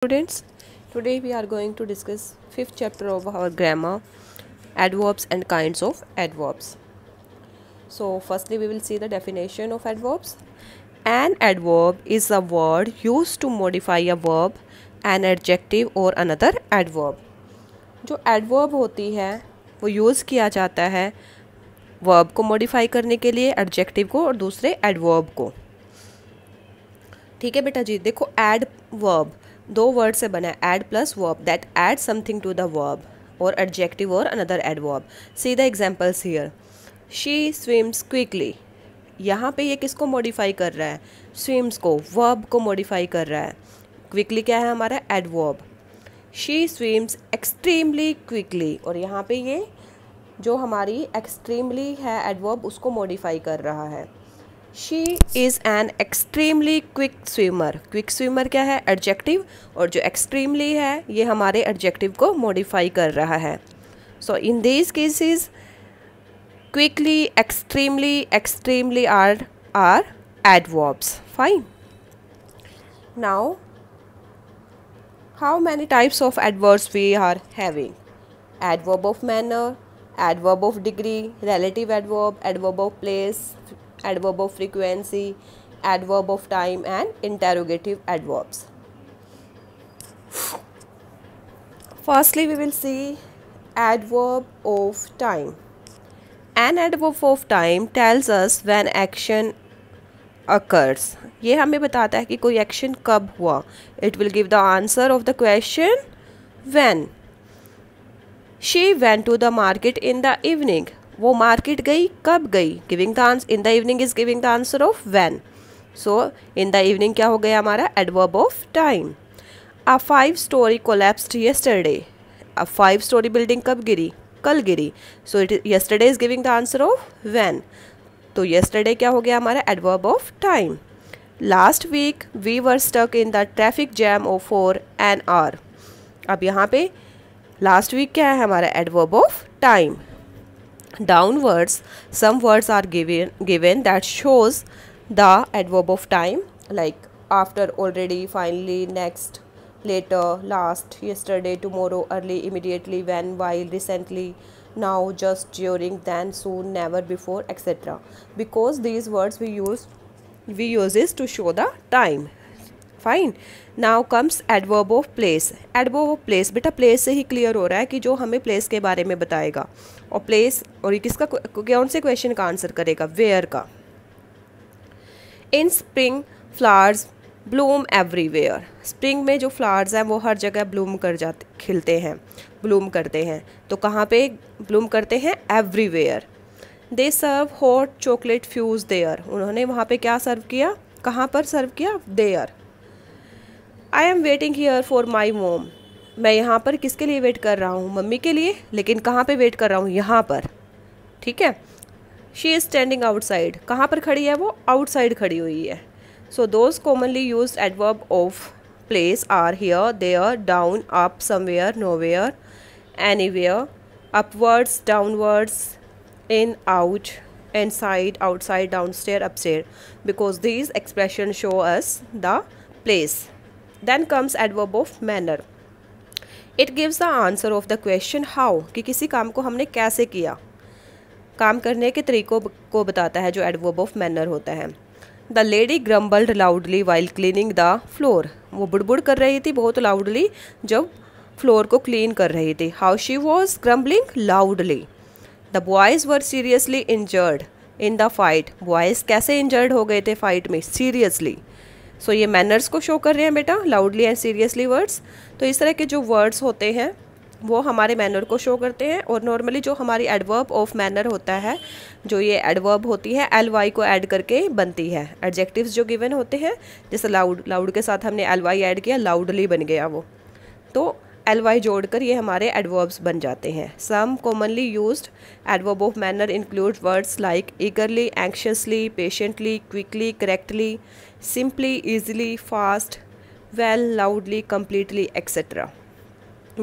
Students, today we are going to discuss fifth chapter of our grammar, adverbs and kinds of adverbs. So firstly we will see the definition of adverbs. An adverb is a word used to modify a verb, an adjective or another adverb. जो adverb होती है वो use किया जाता है verb को modify करने के लिए, adjective को और दूसरे adverb को. ठीक है बेटा जी, देखो add verb दो वर्ड से बना है, add plus verb, that add something to the verb, और एडजेक्टिव और another adverb. See the examples here. She swims quickly. यहाँ पे ये किसको मॉडिफाई कर रहा है? स्विम्स को, वर्ब को मॉडिफाई कर रहा है. क्विकली क्या है हमारा? Adverb. She swims extremely quickly, और यहाँ पे ये जो हमारी एक्सट्रीमली है एडवर्ब उसको मॉडिफाई कर रहा है. She is an extremely quick swimmer. Quick swimmer क्या है? एडजेक्टिव, और जो एक्सट्रीमली है ये हमारे एडजेक्टिव को मॉडिफाई कर रहा है. So in these cases quickly, extremely are adverbs. Fine. Now how many types of adverbs we are having? Adverb of manner, adverb of degree, relative adverb, adverb of place, adverb of frequency, adverb of time and interrogative adverbs. Firstly we will see adverb of time. An adverb of time tells us when action occurs. ये हमें बताता है कि कोई action कब हुआ. It will give the answer of the question when. She went to the market in the evening. वो market गई, कब गई? Giving the answer in the evening is giving the answer of when. So in the evening क्या हो गया हमारा? Adverb of time. A 5-story collapsed yesterday. A 5-story building कब गिरी? कल गिरी. So it yesterday is giving the answer of when. तो yesterday क्या हो गया हमारा? Adverb of time. Last week we were stuck in the traffic jam for an hour. अब यहाँ पे लास्ट वीक क्या है हमारा? Adverb of time. Downwards, some words are given that shows the adverb of time, like after, already, finally, next, later, last, yesterday, tomorrow, early, immediately, when, while, recently, now, just, during, then, soon, never, before, etc. Because these words we use is to show the time. Fine. Now comes adverb of place. Adverb of place, बेटा place से ही clear हो रहा है कि जो हमें place के बारे में बताएगा. और प्लेस, और ये किसका, कौन से क्वेश्चन का आंसर करेगा? वेयर का. इन spring flowers Bloom everywhere. Spring में जो फ्लावर्स हैं वो हर जगह ब्लूम कर जाते, खिलते हैं, ब्लूम करते हैं. तो कहाँ पे ब्लूम करते हैं? Everywhere. They serve hot chocolate fudge there. उन्होंने वहाँ पे क्या सर्व किया? कहाँ पर सर्व किया? There. I am waiting here for my mom. मैं यहाँ पर किसके लिए वेट कर रहा हूँ? मम्मी के लिए. लेकिन कहाँ पे वेट कर रहा हूँ? यहाँ पर. ठीक है. She is standing outside. कहाँ पर खड़ी है वो? आउटसाइड खड़ी हुई है. So those commonly used adverb of place are here, there, down, up, somewhere, nowhere, anywhere, upwards, downwards, in, out, inside, outside, downstair, upstair. Because these expression show us the place. Then comes adverb of manner. It gives the answer of the question how, कि किसी काम को हमने कैसे किया, काम करने के तरीकों को बताता है जो adverb of manner होता है. The lady grumbled loudly while cleaning the floor. वो बुड़बुड़ कर रही थी बहुत loudly जब फ्लोर को क्लीन कर रही थी. How she was grumbling loudly. The boys were seriously injured in the fight. Boys कैसे injured हो गए थे फाइट में? Seriously. सो ये मैनर्स को शो कर रहे हैं बेटा, लाउडली एंड सीरियसली वर्ड्स. तो इस तरह के जो वर्ड्स होते हैं वो हमारे मैनर को शो करते हैं. और नॉर्मली जो हमारी एडवर्ब ऑफ मैनर होता है, जो ये एडवर्ब होती है ly को ऐड करके बनती है. एडजेक्टिव्स जो गिवन होते हैं, जैसे लाउड के साथ हमने ly ऐड किया, लाउडली बन गया वो, तो ly जोड़कर ये हमारे एडवर्ब्स बन जाते हैं. Some commonly used adverb of manner include words like eagerly, anxiously, patiently, quickly, correctly, simply, easily, fast, well, loudly, completely, etc.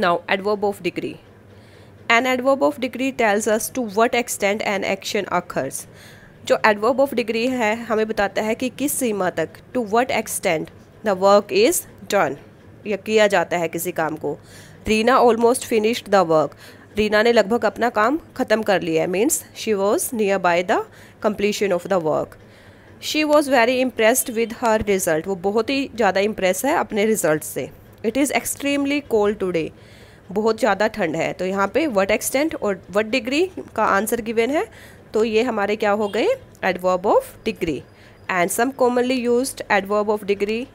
Now, adverb of degree. An adverb of degree tells us to what extent an action occurs. जो adverb of degree है हमें बताता है कि किस सीमा तक, to what extent the work is done. या किया जाता है किसी काम को। Reena almost finished the work, Reena ने लगभग अपना काम ख़त्म कर लिया है, means she was near by the completion of the work. She was very impressed with her result, वो बहुत ही ज़्यादा इम्प्रेस है अपने रिजल्ट से। It is extremely cold today, बहुत ज़्यादा ठंड है। तो यहाँ पे व्हाट एक्सटेंट और व्हाट डिग्री का आंसर गिवन है, तो ये हमारे क्या हो गए, adverb of degree. And some commonly used adverb of degree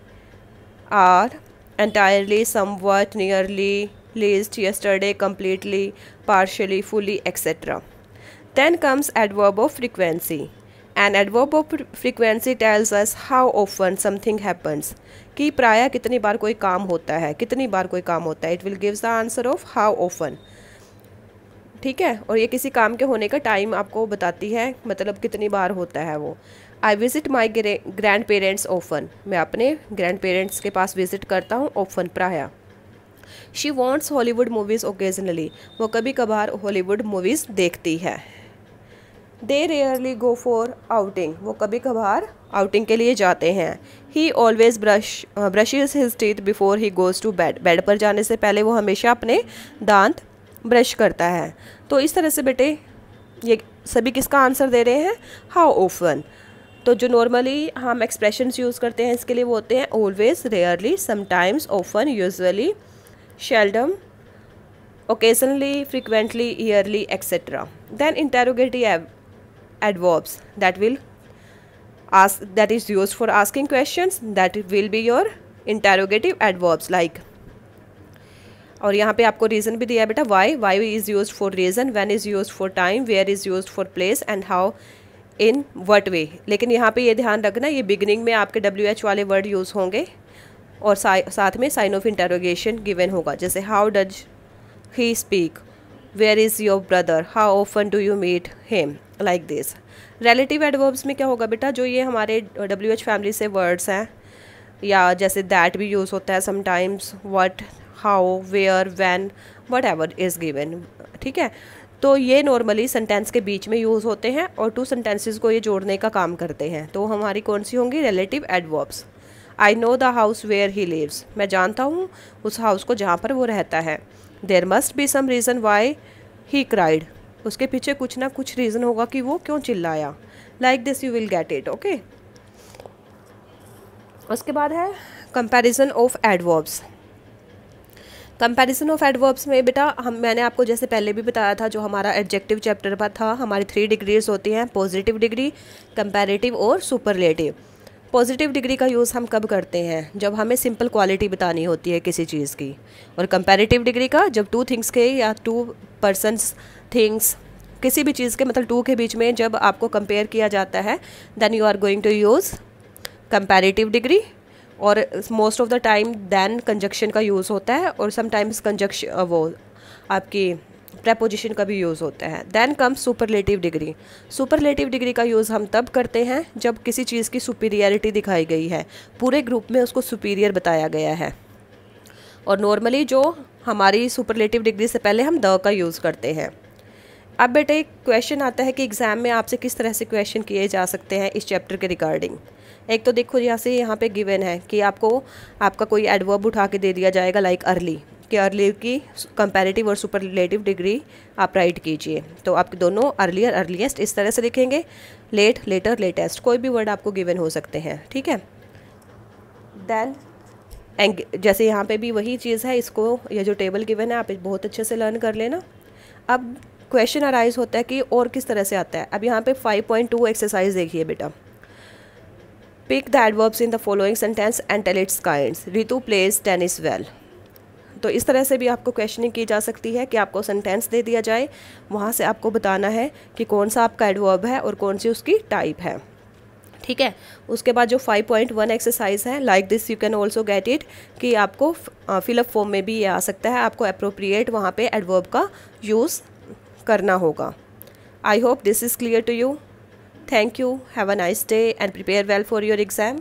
are entirely, somewhat, nearly, least, yesterday, completely, partially, fully, etc. Then comes adverb of frequency. An adverb of frequency tells us how often something happens. कि प्रायः कितनी बार कोई काम होता है, कितनी बार कोई काम होता है। It will gives the answer of how often. ठीक है, और ये किसी काम के होने का टाइम आपको बताती है, मतलब कितनी बार होता है वो। I visit my grandparents often, मैं अपने ग्रैंड पेरेंट्स के पास विज़िट करता हूँ ऑफन, प्रायः। She wants Hollywood movies occasionally, वो कभी कभार हॉलीवुड मूवीज़ देखती है। They rarely go for outing, वो कभी कभार आउटिंग के लिए जाते हैं। He always brushes his teeth before he goes to bed, bed पर जाने से पहले वो हमेशा अपने दांत ब्रश करता है। तो इस तरह से बेटे ये सभी किसका आंसर दे रहे हैं, हाउ ऑफन। तो जो नॉर्मली हम एक्सप्रेशंस यूज़ करते हैं इसके लिए वो होते हैं always, rarely, sometimes, often, usually, seldom, occasionally, frequently, yearly, etc. Then interrogative adverbs that is used for asking questions, that will be your interrogative adverbs like। और यहाँ पे आपको रीज़न भी दिया है बेटा, why is use for reason, when is use for time, where is use for place, and how, in what way. लेकिन यहाँ पे ये ध्यान रखना, ये बिगिनिंग में आपके WH वाले वर्ड यूज़ होंगे और साथ में साइन ऑफ इंटरोगेशन गिवन होगा, जैसे how does he speak, where is your brother, how often do you meet him, like this. Relative adverbs में क्या होगा बेटा, जो ये हमारे WH फैमिली से वर्ड्स हैं, या जैसे दैट भी यूज़ होता है sometimes, what, how, where, when, whatever is given. ठीक है, तो ये नॉर्मली सेंटेंस के बीच में यूज़ होते हैं और टू सेंटेंसेस को ये जोड़ने का काम करते हैं। तो हमारी कौन सी होंगी, relative adverbs. I know the house where he lives, मैं जानता हूँ उस हाउस को जहाँ पर वो रहता है। There must be some reason why he cried, उसके पीछे कुछ ना कुछ रीज़न होगा कि वो क्यों चिल्लाया। Like this you will get it, okay. उसके बाद है comparison of adverbs. Comparison of adverbs में बेटा मैंने आपको जैसे पहले भी बताया था, जो हमारा एडजेक्टिव चैप्टर पर था, हमारी 3 डिग्रीज होती हैं, पॉजिटिव डिग्री, कंपैरेटिव और सुपरलेटिव। पॉजिटिव डिग्री का यूज़ हम कब करते हैं, जब हमें सिंपल क्वालिटी बतानी होती है किसी चीज़ की। और कंपैरेटिव डिग्री का जब 2 थिंग्स के या 2 पर्सन्स, थिंग्स, किसी भी चीज़ के मतलब 2 के बीच में जब आपको कंपेयर किया जाता है, then you are going to use comparative degree. और most of the time then conjunction का यूज़ होता है, और समटाइम्स कंजक्शन वो आपकी प्रेपोजिशन का भी यूज़ होता है। Then come superlative degree. Superlative degree का यूज़ हम तब करते हैं जब किसी चीज़ की सुपीरियरिटी दिखाई गई है, पूरे ग्रुप में उसको सुपीरियर बताया गया है। और नॉर्मली जो हमारी सुपरलेटिव डिग्री से पहले हम द का यूज़ करते हैं। अब बेटे एक क्वेश्चन आता है कि एग्ज़ाम में आपसे किस तरह से क्वेश्चन किए जा सकते हैं इस चैप्टर के रिगार्डिंग। एक तो देखो यहाँ पे गिवन है कि आपका कोई एडवर्ब उठा के दे दिया जाएगा, लाइक अर्ली, कि अर्ली की कंपैरेटिव और सुपरलेटिव डिग्री आप राइट कीजिए। तो आपके दोनों अर्लियर, अर्लीस्ट इस तरह से लिखेंगे, लेट, लेटर, लेटेस्ट, कोई भी वर्ड आपको गिवन हो सकते हैं। ठीक है, देन जैसे यहाँ पे भी वही चीज़ है, इसको ये जो टेबल गिवन है आप बहुत अच्छे से लर्न कर लेना। अब क्वेश्चन अराइज होता है कि और किस तरह से आता है। अब यहाँ पे 5.2 एक्सरसाइज देखिए बेटा। Pick the adverbs in the following sentence and tell its kinds. Ritu plays tennis well. तो इस तरह से भी आपको क्वेश्चनिंग की जा सकती है कि आपको सेंटेंस दे दिया जाए, वहाँ से आपको बताना है कि कौन सा आपका एडवर्ब है और कौन सी उसकी टाइप है। ठीक है, उसके बाद जो 5.1 एक्सरसाइज है, like this you can also get it, कि आपको फिलअप फॉर्म में भी ये आ सकता है, आपको अप्रोप्रिएट वहाँ पे एडवर्ब का यूज़ करना होगा। I hope this is clear to you. Thank you, have a nice day and prepare well for your exam.